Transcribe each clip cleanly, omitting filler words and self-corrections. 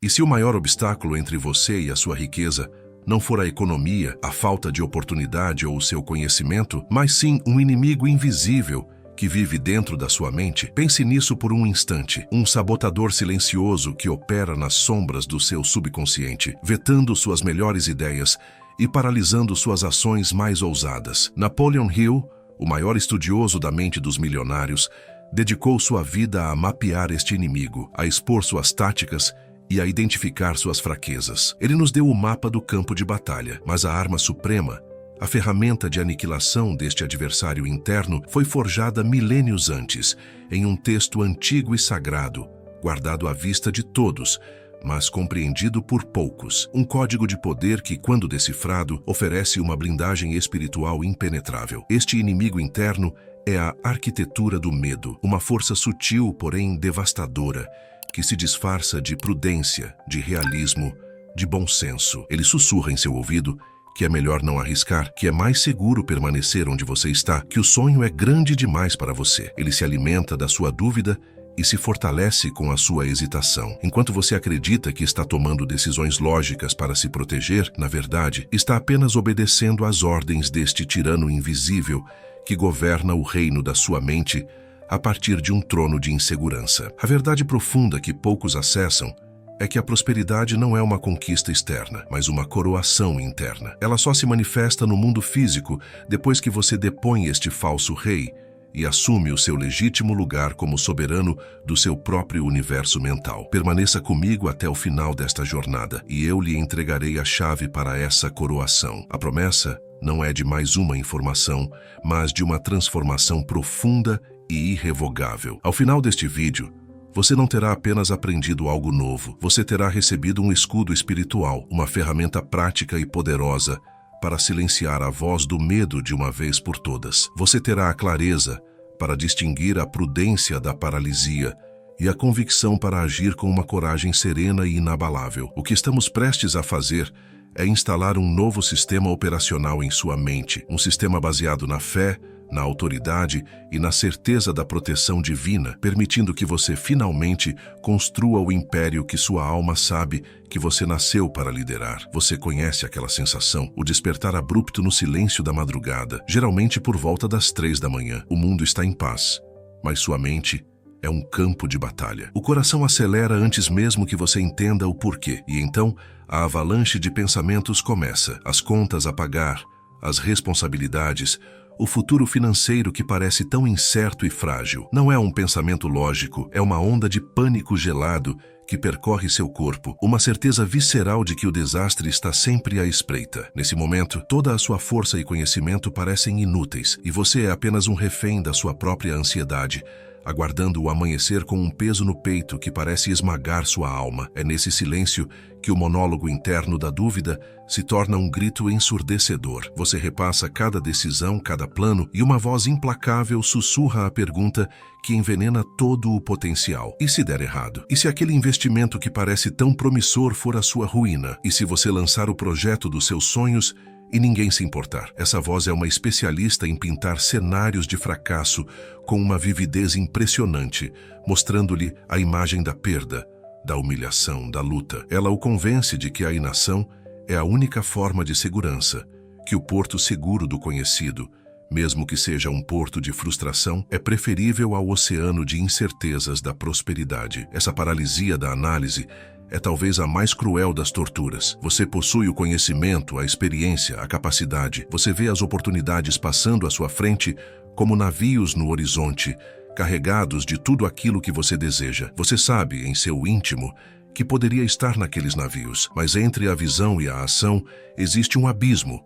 E se o maior obstáculo entre você e a sua riqueza não for a economia, a falta de oportunidade ou o seu conhecimento, mas sim um inimigo invisível que vive dentro da sua mente, pense nisso por um instante. Um sabotador silencioso que opera nas sombras do seu subconsciente, vetando suas melhores ideias e paralisando suas ações mais ousadas. Napoleon Hill, o maior estudioso da mente dos milionários, dedicou sua vida a mapear este inimigo, a expor suas táticas e a identificar suas fraquezas. Ele nos deu o mapa do campo de batalha, mas a arma suprema, a ferramenta de aniquilação deste adversário interno, foi forjada milênios antes, em um texto antigo e sagrado, guardado à vista de todos, mas compreendido por poucos. Um código de poder que, quando decifrado, oferece uma blindagem espiritual impenetrável. Este inimigo interno é a arquitetura do medo, uma força sutil, porém devastadora, que se disfarça de prudência, de realismo, de bom senso. Ele sussurra em seu ouvido que é melhor não arriscar, que é mais seguro permanecer onde você está, que o sonho é grande demais para você. Ele se alimenta da sua dúvida e se fortalece com a sua hesitação. Enquanto você acredita que está tomando decisões lógicas para se proteger, na verdade, está apenas obedecendo às ordens deste tirano invisível que governa o reino da sua mente a partir de um trono de insegurança. A verdade profunda que poucos acessam é que a prosperidade não é uma conquista externa, mas uma coroação interna. Ela só se manifesta no mundo físico depois que você depõe este falso rei e assume o seu legítimo lugar como soberano do seu próprio universo mental. Permaneça comigo até o final desta jornada e eu lhe entregarei a chave para essa coroação. A promessa não é de mais uma informação, mas de uma transformação profunda e irrevogável. Ao final deste vídeo, você não terá apenas aprendido algo novo, você terá recebido um escudo espiritual, uma ferramenta prática e poderosa para silenciar a voz do medo de uma vez por todas. Você terá a clareza para distinguir a prudência da paralisia e a convicção para agir com uma coragem serena e inabalável. O que estamos prestes a fazer é instalar um novo sistema operacional em sua mente, um sistema baseado na fé, na autoridade e na certeza da proteção divina, permitindo que você finalmente construa o império que sua alma sabe que você nasceu para liderar. Você conhece aquela sensação, o despertar abrupto no silêncio da madrugada, geralmente por volta das 3 da manhã. O mundo está em paz, mas sua mente é um campo de batalha. O coração acelera antes mesmo que você entenda o porquê, e então a avalanche de pensamentos começa. As contas a pagar, as responsabilidades, o futuro financeiro que parece tão incerto e frágil. Não é um pensamento lógico, é uma onda de pânico gelado que percorre seu corpo, uma certeza visceral de que o desastre está sempre à espreita. Nesse momento, toda a sua força e conhecimento parecem inúteis, e você é apenas um refém da sua própria ansiedade, aguardando o amanhecer com um peso no peito que parece esmagar sua alma. É nesse silêncio que o monólogo interno da dúvida se torna um grito ensurdecedor. Você repassa cada decisão, cada plano, e uma voz implacável sussurra a pergunta que envenena todo o potencial. E se der errado? E se aquele investimento que parece tão promissor for a sua ruína? E se você lançar o projeto dos seus sonhos e ninguém se importar? Essa voz é uma especialista em pintar cenários de fracasso com uma vividez impressionante, mostrando-lhe a imagem da perda, da humilhação, da luta. Ela o convence de que a inação é a única forma de segurança, que o porto seguro do conhecido, mesmo que seja um porto de frustração, é preferível ao oceano de incertezas da prosperidade. Essa paralisia da análise é talvez a mais cruel das torturas. Você possui o conhecimento, a experiência, a capacidade. Você vê as oportunidades passando à sua frente como navios no horizonte, carregados de tudo aquilo que você deseja. Você sabe, em seu íntimo, que poderia estar naqueles navios, mas entre a visão e a ação existe um abismo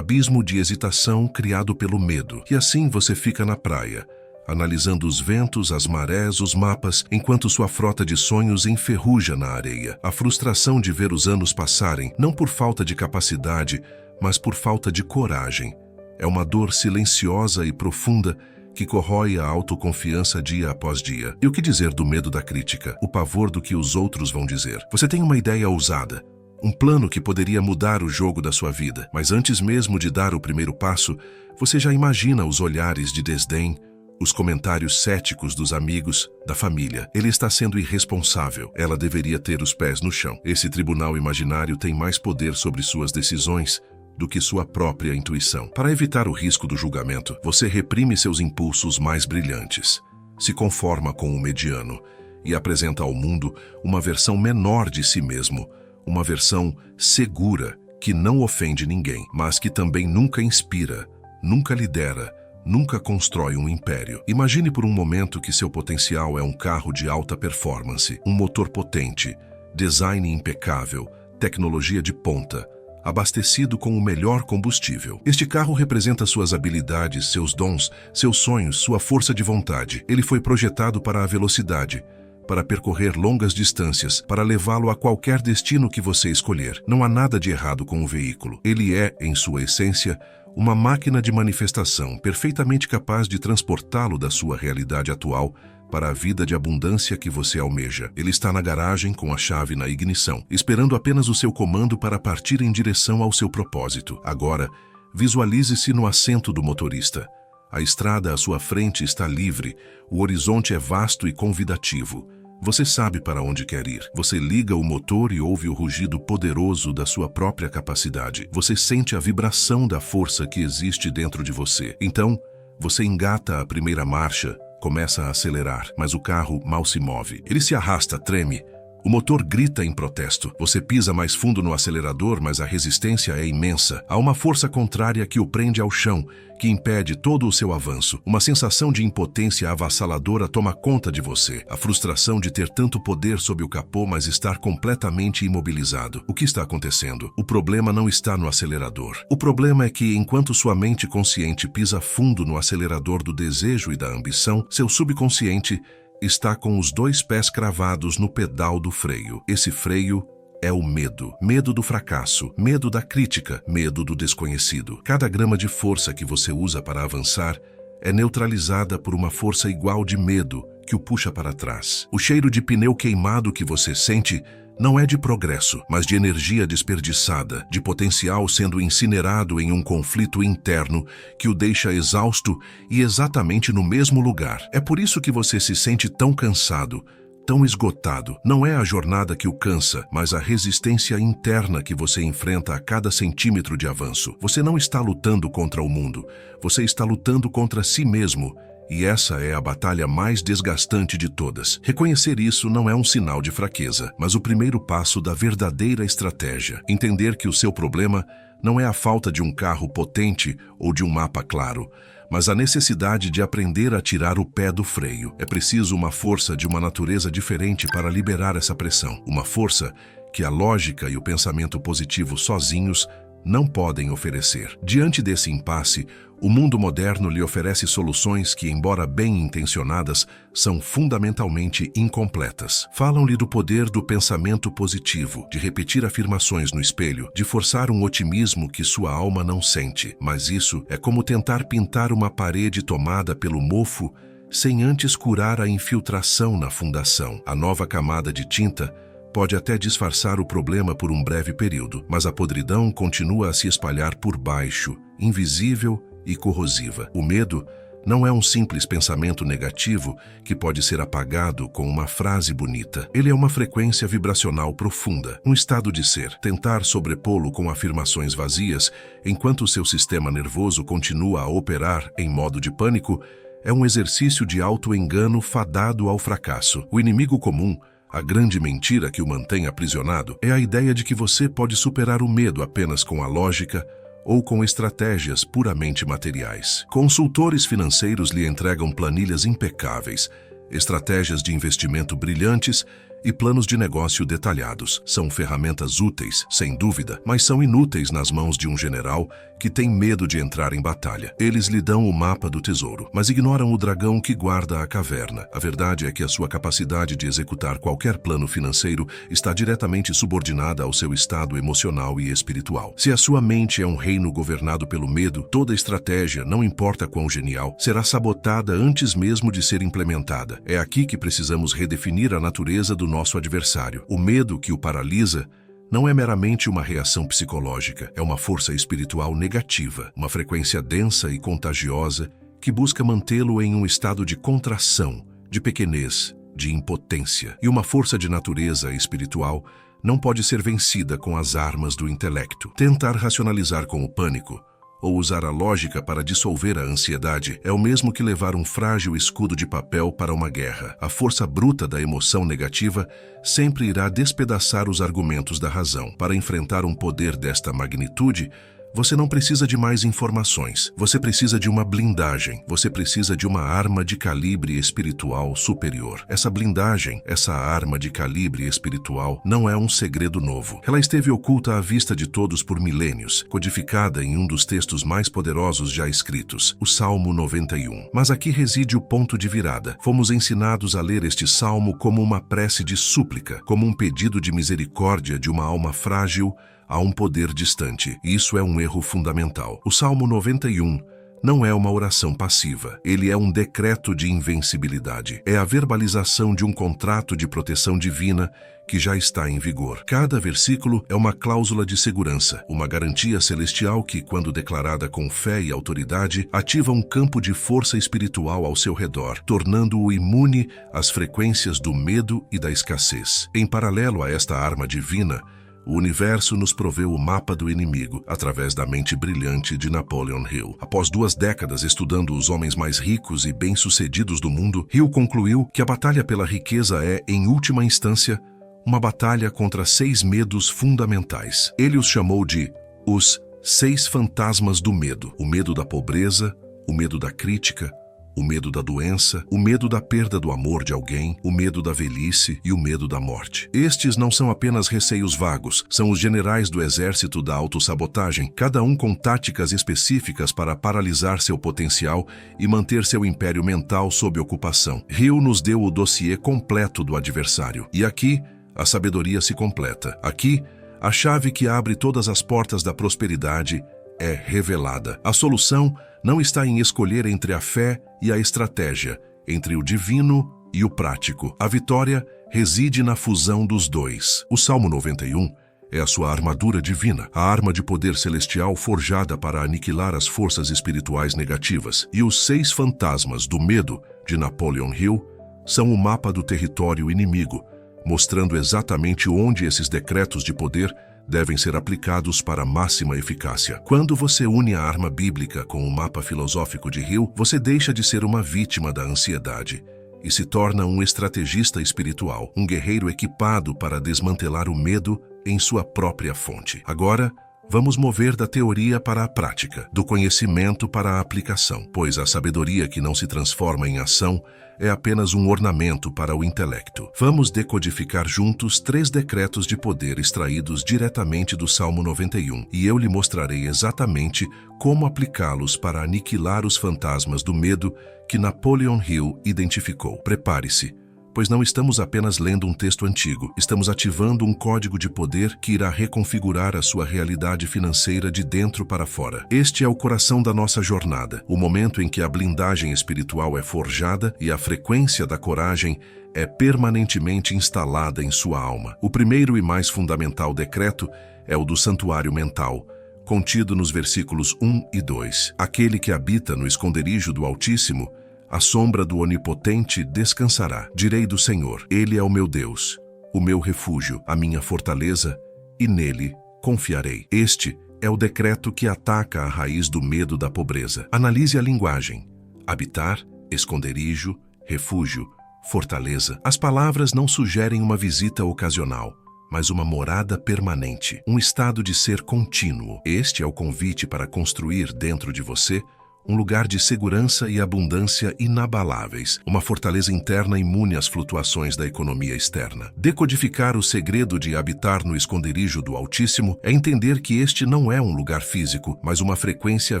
de hesitação criado pelo medo. E assim você fica na praia, analisando os ventos, as marés, os mapas, enquanto sua frota de sonhos enferruja na areia. A frustração de ver os anos passarem, não por falta de capacidade, mas por falta de coragem. É uma dor silenciosa e profunda que corrói a autoconfiança dia após dia. E o que dizer do medo da crítica, o pavor do que os outros vão dizer? Você tem uma ideia ousada, um plano que poderia mudar o jogo da sua vida, mas antes mesmo de dar o primeiro passo, você já imagina os olhares de desdém, os comentários céticos dos amigos, da família. Ele está sendo irresponsável. Ela deveria ter os pés no chão. Esse tribunal imaginário tem mais poder sobre suas decisões do que sua própria intuição. Para evitar o risco do julgamento, você reprime seus impulsos mais brilhantes, se conforma com o mediano e apresenta ao mundo uma versão menor de si mesmo, uma versão segura que não ofende ninguém, mas que também nunca inspira, nunca lidera, nunca constrói um império. Imagine por um momento que seu potencial é um carro de alta performance, um motor potente, design impecável, tecnologia de ponta, abastecido com o melhor combustível. Este carro representa suas habilidades, seus dons, seus sonhos, sua força de vontade. Ele foi projetado para a velocidade, para percorrer longas distâncias, para levá-lo a qualquer destino que você escolher. Não há nada de errado com o veículo. Ele é, em sua essência, uma máquina de manifestação perfeitamente capaz de transportá-lo da sua realidade atual para a vida de abundância que você almeja. Ele está na garagem com a chave na ignição, esperando apenas o seu comando para partir em direção ao seu propósito. Agora, visualize-se no assento do motorista. A estrada à sua frente está livre, o horizonte é vasto e convidativo. Você sabe para onde quer ir. Você liga o motor e ouve o rugido poderoso da sua própria capacidade. Você sente a vibração da força que existe dentro de você. Então, você engata a primeira marcha, começa a acelerar, mas o carro mal se move. Ele se arrasta, treme. O motor grita em protesto. Você pisa mais fundo no acelerador, mas a resistência é imensa. Há uma força contrária que o prende ao chão, que impede todo o seu avanço. Uma sensação de impotência avassaladora toma conta de você. A frustração de ter tanto poder sob o capô, mas estar completamente imobilizado. O que está acontecendo? O problema não está no acelerador. O problema é que, enquanto sua mente consciente pisa fundo no acelerador do desejo e da ambição, seu subconsciente está com os 2 pés cravados no pedal do freio. Esse freio é o medo. Medo do fracasso, medo da crítica, medo do desconhecido. Cada grama de força que você usa para avançar é neutralizada por uma força igual de medo que o puxa para trás. O cheiro de pneu queimado que você sente não é de progresso, mas de energia desperdiçada, de potencial sendo incinerado em um conflito interno que o deixa exausto e exatamente no mesmo lugar. É por isso que você se sente tão cansado, tão esgotado. Não é a jornada que o cansa, mas a resistência interna que você enfrenta a cada centímetro de avanço. Você não está lutando contra o mundo, você está lutando contra si mesmo. E essa é a batalha mais desgastante de todas. Reconhecer isso não é um sinal de fraqueza, mas o primeiro passo da verdadeira estratégia. Entender que o seu problema não é a falta de um carro potente ou de um mapa claro, mas a necessidade de aprender a tirar o pé do freio. É preciso uma força de uma natureza diferente para liberar essa pressão. Uma força que a lógica e o pensamento positivo sozinhos não podem oferecer. Diante desse impasse, o mundo moderno lhe oferece soluções que, embora bem intencionadas, são fundamentalmente incompletas. Falam-lhe do poder do pensamento positivo, de repetir afirmações no espelho, de forçar um otimismo que sua alma não sente. Mas isso é como tentar pintar uma parede tomada pelo mofo sem antes curar a infiltração na fundação. A nova camada de tinta pode até disfarçar o problema por um breve período, mas a podridão continua a se espalhar por baixo, invisível e corrosiva. O medo não é um simples pensamento negativo que pode ser apagado com uma frase bonita. Ele é uma frequência vibracional profunda, um estado de ser. Tentar sobrepô-lo com afirmações vazias, enquanto o seu sistema nervoso continua a operar em modo de pânico, é um exercício de auto-engano fadado ao fracasso. O inimigo comum, a grande mentira que o mantém aprisionado, é a ideia de que você pode superar o medo apenas com a lógica ou com estratégias puramente materiais. Consultores financeiros lhe entregam planilhas impecáveis, estratégias de investimento brilhantes e planos de negócio detalhados. São ferramentas úteis, sem dúvida, mas são inúteis nas mãos de um general que tem medo de entrar em batalha. Eles lhe dão o mapa do tesouro, mas ignoram o dragão que guarda a caverna. A verdade é que a sua capacidade de executar qualquer plano financeiro está diretamente subordinada ao seu estado emocional e espiritual. Se a sua mente é um reino governado pelo medo, toda estratégia, não importa quão genial, será sabotada antes mesmo de ser implementada. É aqui que precisamos redefinir a natureza do nosso adversário. O medo que o paralisa não é meramente uma reação psicológica, é uma força espiritual negativa, uma frequência densa e contagiosa que busca mantê-lo em um estado de contração, de pequenez, de impotência. E uma força de natureza espiritual não pode ser vencida com as armas do intelecto. Tentar racionalizar com o pânico ou usar a lógica para dissolver a ansiedade é o mesmo que levar um frágil escudo de papel para uma guerra. A força bruta da emoção negativa sempre irá despedaçar os argumentos da razão. Para enfrentar um poder desta magnitude, você não precisa de mais informações. Você precisa de uma blindagem. Você precisa de uma arma de calibre espiritual superior. Essa blindagem, essa arma de calibre espiritual, não é um segredo novo. Ela esteve oculta à vista de todos por milênios, codificada em um dos textos mais poderosos já escritos, o Salmo 91. Mas aqui reside o ponto de virada. Fomos ensinados a ler este salmo como uma prece de súplica, como um pedido de misericórdia de uma alma frágil a um poder distante. Isso é um erro fundamental. O Salmo 91 não é uma oração passiva. Ele é um decreto de invencibilidade. É a verbalização de um contrato de proteção divina que já está em vigor. Cada versículo é uma cláusula de segurança, uma garantia celestial que, quando declarada com fé e autoridade, ativa um campo de força espiritual ao seu redor, tornando-o imune às frequências do medo e da escassez. Em paralelo a esta arma divina, o universo nos proveu o mapa do inimigo através da mente brilhante de Napoleon Hill. Após 2 décadas estudando os homens mais ricos e bem-sucedidos do mundo, Hill concluiu que a batalha pela riqueza é, em última instância, uma batalha contra 6 medos fundamentais. Ele os chamou de os 6 fantasmas do medo: o medo da pobreza, o medo da crítica, o medo da doença, o medo da perda do amor de alguém, o medo da velhice e o medo da morte. Estes não são apenas receios vagos, são os generais do exército da autossabotagem, cada um com táticas específicas para paralisar seu potencial e manter seu império mental sob ocupação. Hill nos deu o dossiê completo do adversário. E aqui, a sabedoria se completa. Aqui, a chave que abre todas as portas da prosperidade é revelada. A solução não está em escolher entre a fé e a estratégia, entre o divino e o prático. A vitória reside na fusão dos dois. O Salmo 91 é a sua armadura divina, a arma de poder celestial forjada para aniquilar as forças espirituais negativas. E os 6 fantasmas do medo de Napoleon Hill são o mapa do território inimigo, mostrando exatamente onde esses decretos de poder devem ser aplicados para máxima eficácia. Quando você une a arma bíblica com o mapa filosófico de Hill, você deixa de ser uma vítima da ansiedade e se torna um estrategista espiritual, um guerreiro equipado para desmantelar o medo em sua própria fonte. Agora, vamos mover da teoria para a prática, do conhecimento para a aplicação, pois a sabedoria que não se transforma em ação é apenas um ornamento para o intelecto. Vamos decodificar juntos 3 decretos de poder extraídos diretamente do Salmo 91, e eu lhe mostrarei exatamente como aplicá-los para aniquilar os fantasmas do medo que Napoleon Hill identificou. Prepare-se, pois não estamos apenas lendo um texto antigo, estamos ativando um código de poder que irá reconfigurar a sua realidade financeira de dentro para fora. Este é o coração da nossa jornada, o momento em que a blindagem espiritual é forjada e a frequência da coragem é permanentemente instalada em sua alma. O primeiro e mais fundamental decreto é o do santuário mental, contido nos versículos 1 e 2. Aquele que habita no esconderijo do Altíssimo, à sombra do Onipotente descansará. Direi do Senhor: Ele é o meu Deus, o meu refúgio, a minha fortaleza, e nele confiarei. Este é o decreto que ataca a raiz do medo da pobreza. Analise a linguagem: habitar, esconderijo, refúgio, fortaleza. As palavras não sugerem uma visita ocasional, mas uma morada permanente, um estado de ser contínuo. Este é o convite para construir dentro de você um lugar de segurança e abundância inabaláveis, uma fortaleza interna imune às flutuações da economia externa. Decodificar o segredo de habitar no esconderijo do Altíssimo é entender que este não é um lugar físico, mas uma frequência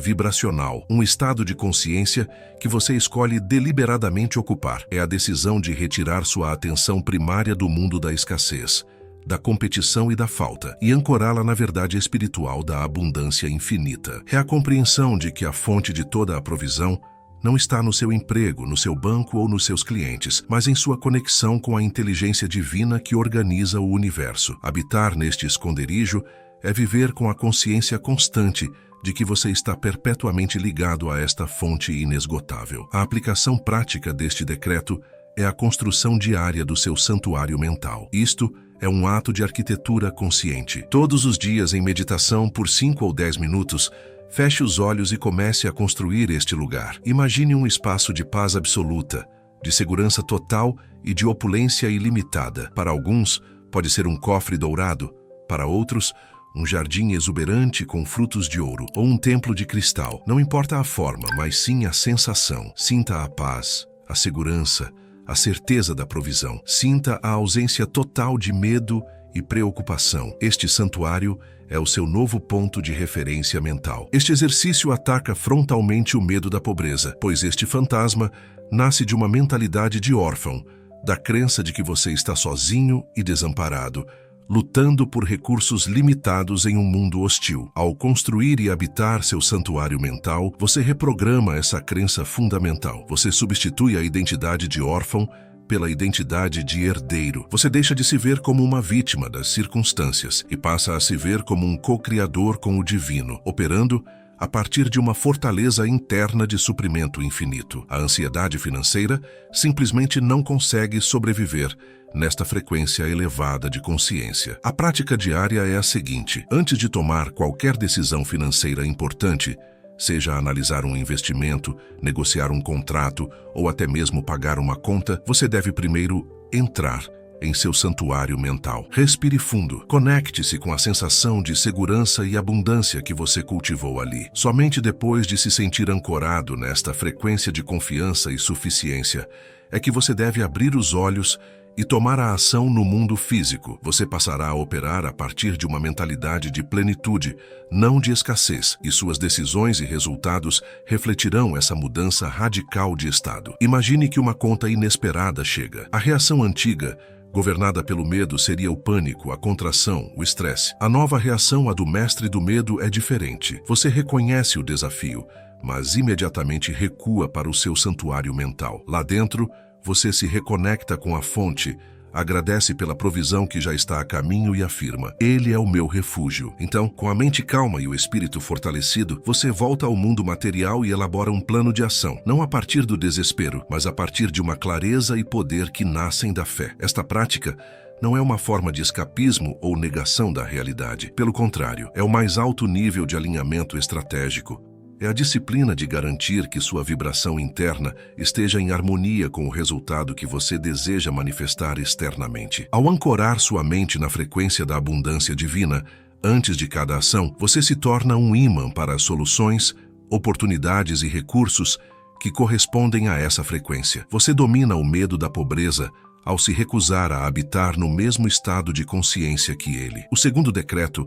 vibracional, um estado de consciência que você escolhe deliberadamente ocupar. É a decisão de retirar sua atenção primária do mundo da escassez, da competição e da falta, e ancorá-la na verdade espiritual da abundância infinita. É a compreensão de que a fonte de toda a provisão não está no seu emprego, no seu banco ou nos seus clientes, mas em sua conexão com a inteligência divina que organiza o universo. Habitar neste esconderijo é viver com a consciência constante de que você está perpetuamente ligado a esta fonte inesgotável. A aplicação prática deste decreto é a construção diária do seu santuário mental. Isto é um ato de arquitetura consciente. Todos os dias, em meditação por 5 ou 10 minutos, feche os olhos e comece a construir este lugar. Imagine um espaço de paz absoluta, de segurança total e de opulência ilimitada. Para alguns, pode ser um cofre dourado. Para outros, um jardim exuberante com frutos de ouro ou um templo de cristal. Não importa a forma, mas sim a sensação. Sinta a paz, a segurança, a certeza da provisão. Sinta a ausência total de medo e preocupação. Este santuário é o seu novo ponto de referência mental. Este exercício ataca frontalmente o medo da pobreza, pois este fantasma nasce de uma mentalidade de órfão, da crença de que você está sozinho e desamparado, lutando por recursos limitados em um mundo hostil. Ao construir e habitar seu santuário mental, você reprograma essa crença fundamental. Você substitui a identidade de órfão pela identidade de herdeiro. Você deixa de se ver como uma vítima das circunstâncias e passa a se ver como um co-criador com o divino, operando a partir de uma fortaleza interna de suprimento infinito. A ansiedade financeira simplesmente não consegue sobreviver nesta frequência elevada de consciência. A prática diária é a seguinte: antes de tomar qualquer decisão financeira importante, seja analisar um investimento, negociar um contrato ou até mesmo pagar uma conta, você deve primeiro entrar em seu santuário mental. Respire fundo. Conecte-se com a sensação de segurança e abundância que você cultivou ali. Somente depois de se sentir ancorado nesta frequência de confiança e suficiência é que você deve abrir os olhos e tomar a ação no mundo físico. Você passará a operar a partir de uma mentalidade de plenitude, não de escassez, e suas decisões e resultados refletirão essa mudança radical de estado. Imagine que uma conta inesperada chega. A reação antiga, governada pelo medo, seria o pânico, a contração, o estresse. A nova reação, a do mestre do medo, é diferente. Você reconhece o desafio, mas imediatamente recua para o seu santuário mental. Lá dentro, você se reconecta com a fonte, agradece pela provisão que já está a caminho e afirma: Ele é o meu refúgio. Então, com a mente calma e o espírito fortalecido, você volta ao mundo material e elabora um plano de ação, não a partir do desespero, mas a partir de uma clareza e poder que nascem da fé. Esta prática não é uma forma de escapismo ou negação da realidade. Pelo contrário, é o mais alto nível de alinhamento estratégico. É a disciplina de garantir que sua vibração interna esteja em harmonia com o resultado que você deseja manifestar externamente. Ao ancorar sua mente na frequência da abundância divina, antes de cada ação, você se torna um ímã para as soluções, oportunidades e recursos que correspondem a essa frequência. Você domina o medo da pobreza ao se recusar a habitar no mesmo estado de consciência que ele. O segundo decreto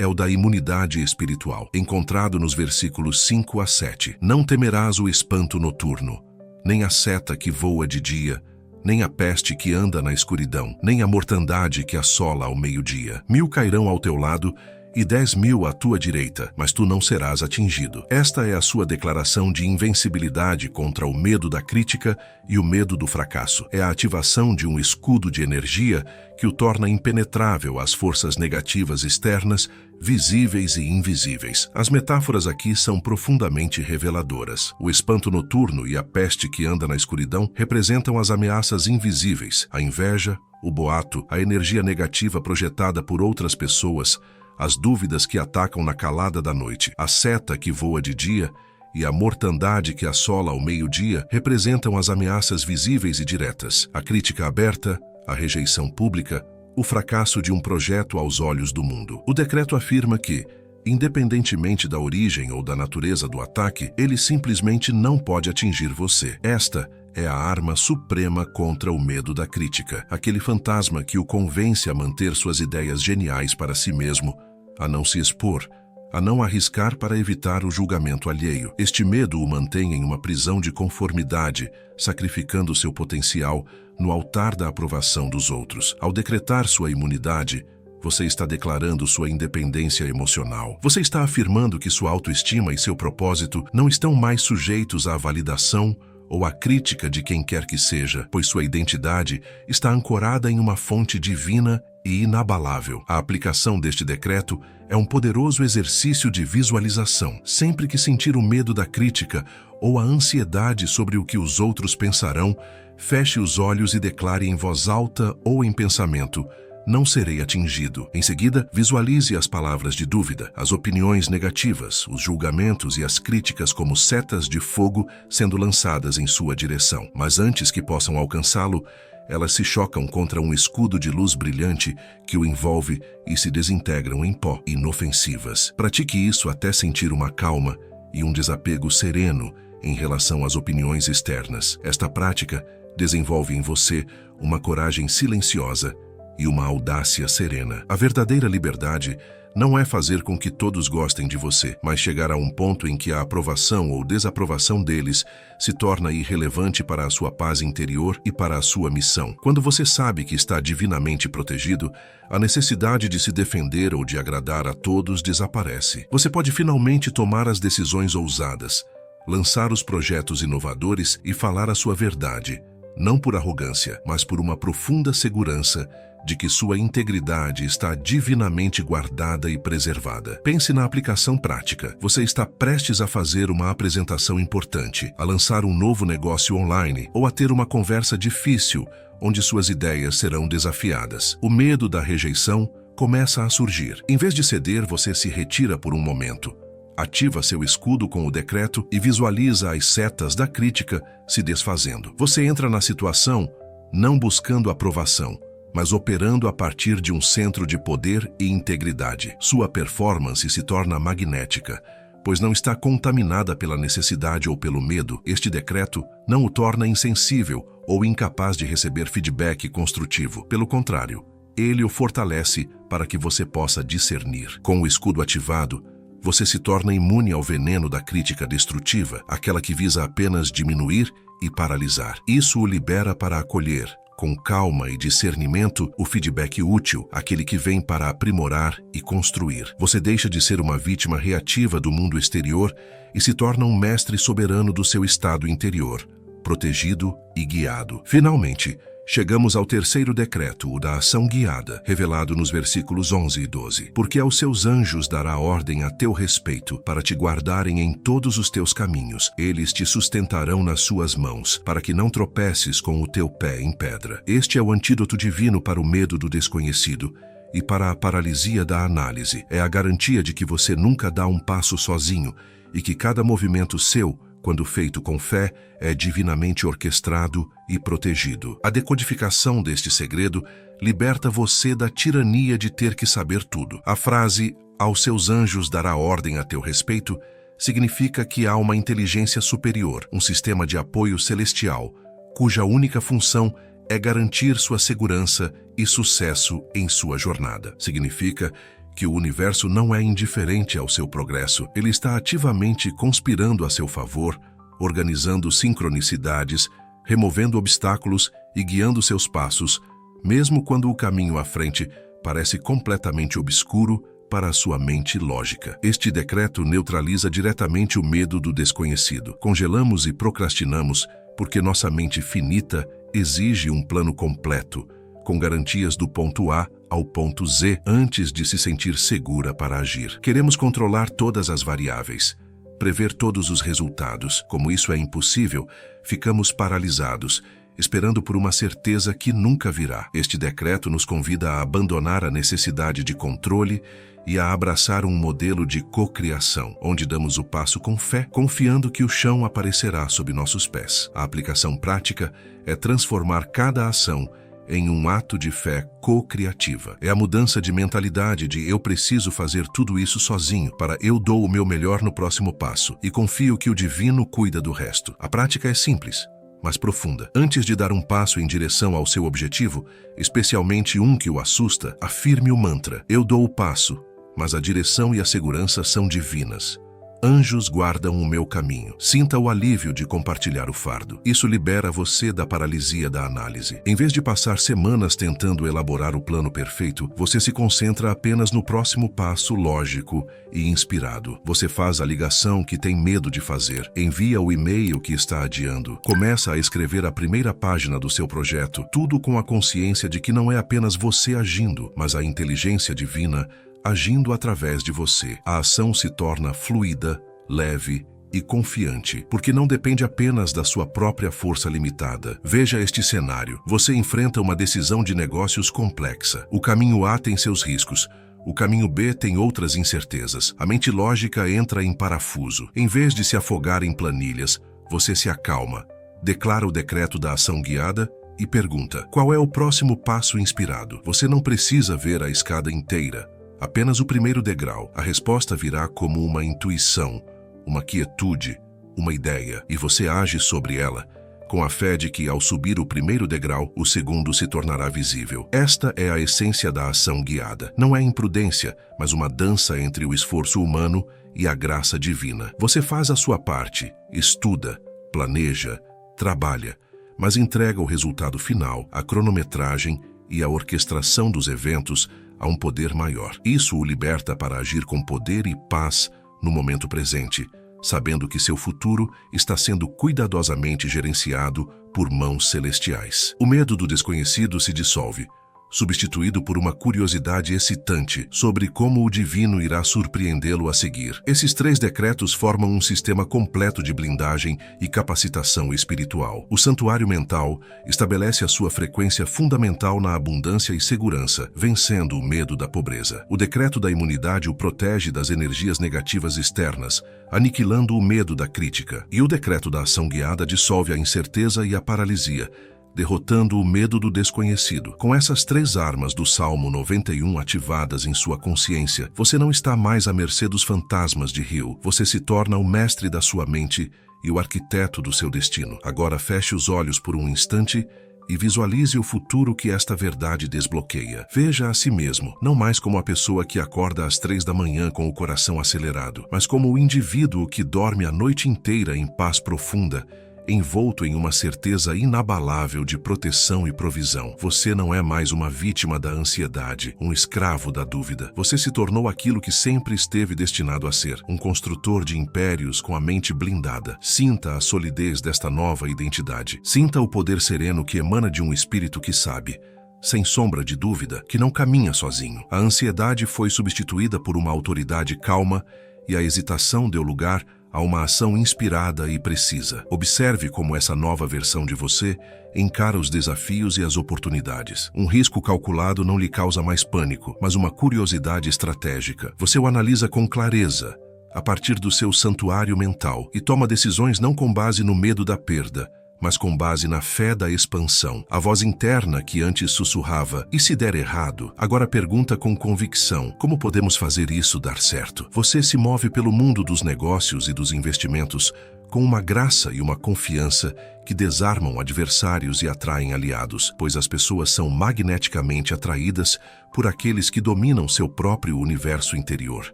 é o da imunidade espiritual, encontrado nos versículos 5 a 7. Não temerás o espanto noturno, nem a seta que voa de dia, nem a peste que anda na escuridão, nem a mortandade que assola ao meio-dia. 1000 cairão ao teu lado e 10.000 à tua direita, mas tu não serás atingido. Esta é a sua declaração de invencibilidade contra o medo da crítica e o medo do fracasso. É a ativação de um escudo de energia que o torna impenetrável às forças negativas externas, visíveis e invisíveis. As metáforas aqui são profundamente reveladoras. O espanto noturno e a peste que anda na escuridão representam as ameaças invisíveis, a inveja, o boato, a energia negativa projetada por outras pessoas, as dúvidas que atacam na calada da noite, a seta que voa de dia e a mortandade que assola ao meio-dia representam as ameaças visíveis e diretas, a crítica aberta, a rejeição pública, o fracasso de um projeto aos olhos do mundo. O decreto afirma que, independentemente da origem ou da natureza do ataque, ele simplesmente não pode atingir você. Esta é a arma suprema contra o medo da crítica, aquele fantasma que o convence a manter suas ideias geniais para si mesmo, a não se expor, a não arriscar para evitar o julgamento alheio. Este medo o mantém em uma prisão de conformidade, sacrificando seu potencial no altar da aprovação dos outros. Ao decretar sua imunidade, você está declarando sua independência emocional. Você está afirmando que sua autoestima e seu propósito não estão mais sujeitos à validação ou a crítica de quem quer que seja, pois sua identidade está ancorada em uma fonte divina e inabalável. A aplicação deste decreto é um poderoso exercício de visualização. Sempre que sentir o medo da crítica ou a ansiedade sobre o que os outros pensarão, feche os olhos e declare em voz alta ou em pensamento: não serei atingido. Em seguida, visualize as palavras de dúvida, as opiniões negativas, os julgamentos e as críticas como setas de fogo sendo lançadas em sua direção. Mas antes que possam alcançá-lo, elas se chocam contra um escudo de luz brilhante que o envolve e se desintegram em pó, inofensivas. Pratique isso até sentir uma calma e um desapego sereno em relação às opiniões externas. Esta prática desenvolve em você uma coragem silenciosa e uma audácia serena. A verdadeira liberdade não é fazer com que todos gostem de você, mas chegar a um ponto em que a aprovação ou desaprovação deles se torna irrelevante para a sua paz interior e para a sua missão. Quando você sabe que está divinamente protegido, a necessidade de se defender ou de agradar a todos desaparece. Você pode finalmente tomar as decisões ousadas, lançar os projetos inovadores e falar a sua verdade, não por arrogância, mas por uma profunda segurança de que sua integridade está divinamente guardada e preservada. Pense na aplicação prática. Você está prestes a fazer uma apresentação importante, a lançar um novo negócio online ou a ter uma conversa difícil, onde suas ideias serão desafiadas. O medo da rejeição começa a surgir. Em vez de ceder, você se retira por um momento. Ativa seu escudo com o decreto e visualiza as setas da crítica se desfazendo. Você entra na situação não buscando aprovação, mas operando a partir de um centro de poder e integridade. Sua performance se torna magnética, pois não está contaminada pela necessidade ou pelo medo. Este decreto não o torna insensível ou incapaz de receber feedback construtivo. Pelo contrário, ele o fortalece para que você possa discernir. Com o escudo ativado, você se torna imune ao veneno da crítica destrutiva, aquela que visa apenas diminuir e paralisar. Isso o libera para acolher, com calma e discernimento, o feedback útil, aquele que vem para aprimorar e construir. Você deixa de ser uma vítima reativa do mundo exterior e se torna um mestre soberano do seu estado interior, protegido e guiado. Finalmente, chegamos ao terceiro decreto, o da ação guiada, revelado nos versículos 11 e 12. Porque aos seus anjos dará ordem a teu respeito, para te guardarem em todos os teus caminhos. Eles te sustentarão nas suas mãos, para que não tropeces com o teu pé em pedra. Este é o antídoto divino para o medo do desconhecido e para a paralisia da análise. É a garantia de que você nunca dá um passo sozinho e que cada movimento seu, quando feito com fé, é divinamente orquestrado e protegido. A decodificação deste segredo liberta você da tirania de ter que saber tudo. A frase, aos seus anjos dará ordem a teu respeito, significa que há uma inteligência superior, um sistema de apoio celestial, cuja única função é garantir sua segurança e sucesso em sua jornada. Significa que o universo não é indiferente ao seu progresso. Ele está ativamente conspirando a seu favor, organizando sincronicidades, removendo obstáculos e guiando seus passos, mesmo quando o caminho à frente parece completamente obscuro para a sua mente lógica. Este decreto neutraliza diretamente o medo do desconhecido. Congelamos e procrastinamos porque nossa mente finita exige um plano completo, com garantias do ponto A ao ponto Z antes de se sentir segura para agir. Queremos controlar todas as variáveis, prever todos os resultados. Como isso é impossível, ficamos paralisados, esperando por uma certeza que nunca virá. Este decreto nos convida a abandonar a necessidade de controle e a abraçar um modelo de cocriação, onde damos o passo com fé, confiando que o chão aparecerá sob nossos pés. A aplicação prática é transformar cada ação em um ato de fé co-criativa. É a mudança de mentalidade de eu preciso fazer tudo isso sozinho para eu dou o meu melhor no próximo passo e confio que o divino cuida do resto. A prática é simples, mas profunda. Antes de dar um passo em direção ao seu objetivo, especialmente um que o assusta, afirme o mantra: eu dou o passo, mas a direção e a segurança são divinas. Anjos guardam o meu caminho. Sinta o alívio de compartilhar o fardo. Isso libera você da paralisia da análise. Em vez de passar semanas tentando elaborar o plano perfeito, você se concentra apenas no próximo passo lógico e inspirado. Você faz a ligação que tem medo de fazer, envia o e-mail que está adiando, começa a escrever a primeira página do seu projeto, tudo com a consciência de que não é apenas você agindo, mas a inteligência divina agindo através de você. A ação se torna fluida, leve e confiante, porque não depende apenas da sua própria força limitada. Veja este cenário. Você enfrenta uma decisão de negócios complexa. O caminho A tem seus riscos. O caminho B tem outras incertezas. A mente lógica entra em parafuso. Em vez de se afogar em planilhas, você se acalma, declara o decreto da ação guiada e pergunta: qual é o próximo passo inspirado? Você não precisa ver a escada inteira, apenas o primeiro degrau. A resposta virá como uma intuição, uma quietude, uma ideia, e você age sobre ela, com a fé de que, ao subir o primeiro degrau, o segundo se tornará visível. Esta é a essência da ação guiada. Não é imprudência, mas uma dança entre o esforço humano e a graça divina. Você faz a sua parte, estuda, planeja, trabalha, mas entrega o resultado final, a cronometragem e a orquestração dos eventos a um poder maior. Isso o liberta para agir com poder e paz no momento presente, sabendo que seu futuro está sendo cuidadosamente gerenciado por mãos celestiais. O medo do desconhecido se dissolve, substituído por uma curiosidade excitante sobre como o divino irá surpreendê-lo a seguir. Esses 3 decretos formam um sistema completo de blindagem e capacitação espiritual. O santuário mental estabelece a sua frequência fundamental na abundância e segurança, vencendo o medo da pobreza. O decreto da imunidade o protege das energias negativas externas, aniquilando o medo da crítica. E o decreto da ação guiada dissolve a incerteza e a paralisia, derrotando o medo do desconhecido. Com essas 3 armas do Salmo 91 ativadas em sua consciência, você não está mais à mercê dos fantasmas de Rio. Você se torna o mestre da sua mente e o arquiteto do seu destino. Agora feche os olhos por um instante e visualize o futuro que esta verdade desbloqueia. Veja a si mesmo, não mais como a pessoa que acorda às 3 da manhã com o coração acelerado, mas como o indivíduo que dorme a noite inteira em paz profunda, envolto em uma certeza inabalável de proteção e provisão. Você não é mais uma vítima da ansiedade, um escravo da dúvida. Você se tornou aquilo que sempre esteve destinado a ser, um construtor de impérios com a mente blindada. Sinta a solidez desta nova identidade. Sinta o poder sereno que emana de um espírito que sabe, sem sombra de dúvida, que não caminha sozinho. A ansiedade foi substituída por uma autoridade calma e a hesitação deu lugar a uma ação inspirada e precisa. Observe como essa nova versão de você encara os desafios e as oportunidades. Um risco calculado não lhe causa mais pânico, mas uma curiosidade estratégica. Você o analisa com clareza, a partir do seu santuário mental, e toma decisões não com base no medo da perda, mas com base na fé da expansão. A voz interna que antes sussurrava, e se der errado, agora pergunta com convicção, como podemos fazer isso dar certo? Você se move pelo mundo dos negócios e dos investimentos com uma graça e uma confiança que desarmam adversários e atraem aliados, pois as pessoas são magneticamente atraídas por aqueles que dominam seu próprio universo interior.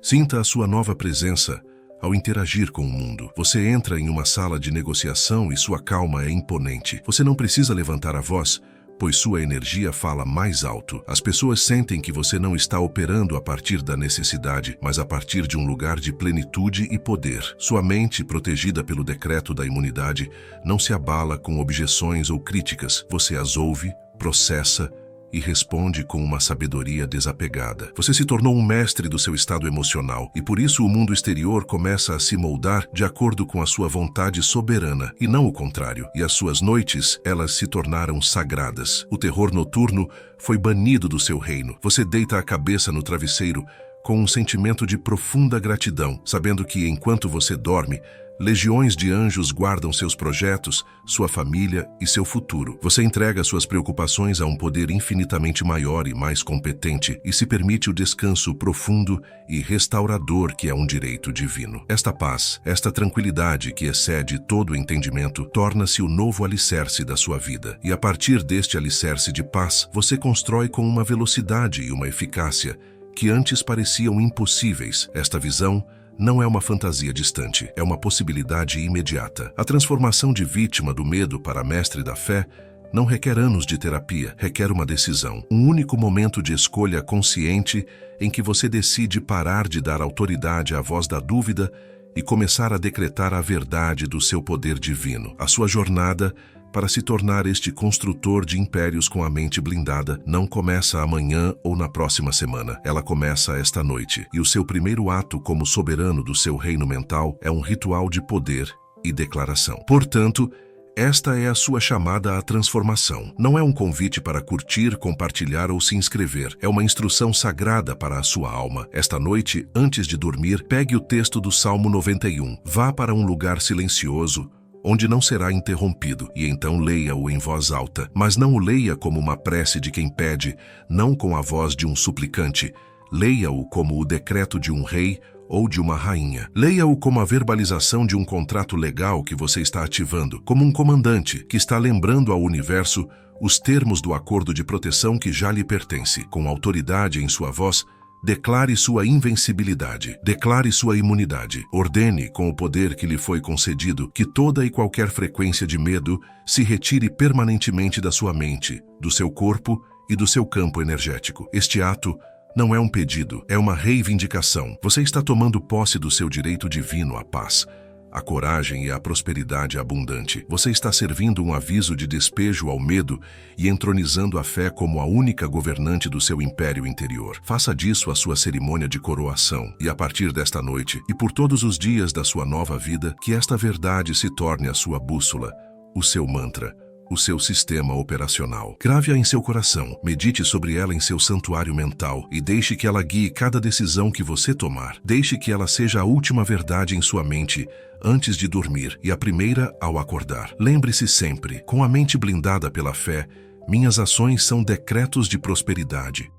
Sinta a sua nova presença ao interagir com o mundo. Você entra em uma sala de negociação e sua calma é imponente. Você não precisa levantar a voz, pois sua energia fala mais alto. As pessoas sentem que você não está operando a partir da necessidade, mas a partir de um lugar de plenitude e poder. Sua mente, protegida pelo decreto da imunidade, não se abala com objeções ou críticas. Você as ouve, processa e responde com uma sabedoria desapegada. Você se tornou um mestre do seu estado emocional e por isso o mundo exterior começa a se moldar de acordo com a sua vontade soberana e não o contrário. E as suas noites, elas se tornaram sagradas. O terror noturno foi banido do seu reino. Você deita a cabeça no travesseiro com um sentimento de profunda gratidão, sabendo que enquanto você dorme, legiões de anjos guardam seus projetos, sua família e seu futuro. Você entrega suas preocupações a um poder infinitamente maior e mais competente e se permite o descanso profundo e restaurador que é um direito divino. Esta paz, esta tranquilidade que excede todo o entendimento, torna-se o novo alicerce da sua vida. E a partir deste alicerce de paz, você constrói com uma velocidade e uma eficácia que antes pareciam impossíveis. Esta visão não é uma fantasia distante, é uma possibilidade imediata. A transformação de vítima do medo para mestre da fé não requer anos de terapia, requer uma decisão. Um único momento de escolha consciente em que você decide parar de dar autoridade à voz da dúvida e começar a decretar a verdade do seu poder divino. A sua jornada para se tornar este construtor de impérios com a mente blindada não começa amanhã ou na próxima semana. Ela começa esta noite. E o seu primeiro ato como soberano do seu reino mental é um ritual de poder e declaração. Portanto, esta é a sua chamada à transformação. Não é um convite para curtir, compartilhar ou se inscrever. É uma instrução sagrada para a sua alma. Esta noite, antes de dormir, pegue o texto do Salmo 91. Vá para um lugar silencioso, onde não será interrompido, e então leia-o em voz alta. Mas não o leia como uma prece de quem pede, não com a voz de um suplicante. Leia-o como o decreto de um rei ou de uma rainha. Leia-o como a verbalização de um contrato legal que você está ativando, como um comandante que está lembrando ao universo os termos do acordo de proteção que já lhe pertence. Com autoridade em sua voz, declare sua invencibilidade, declare sua imunidade. Ordene, com o poder que lhe foi concedido, que toda e qualquer frequência de medo se retire permanentemente da sua mente, do seu corpo e do seu campo energético. Este ato não é um pedido, é uma reivindicação. Você está tomando posse do seu direito divino à paz, à coragem e à prosperidade abundante. Você está servindo um aviso de despejo ao medo e entronizando a fé como a única governante do seu império interior. Faça disso a sua cerimônia de coroação e a partir desta noite e por todos os dias da sua nova vida, que esta verdade se torne a sua bússola, o seu mantra, o seu sistema operacional. Grave-a em seu coração, medite sobre ela em seu santuário mental e deixe que ela guie cada decisão que você tomar. Deixe que ela seja a última verdade em sua mente antes de dormir e a primeira ao acordar. Lembre-se sempre, com a mente blindada pela fé, minhas ações são decretos de prosperidade.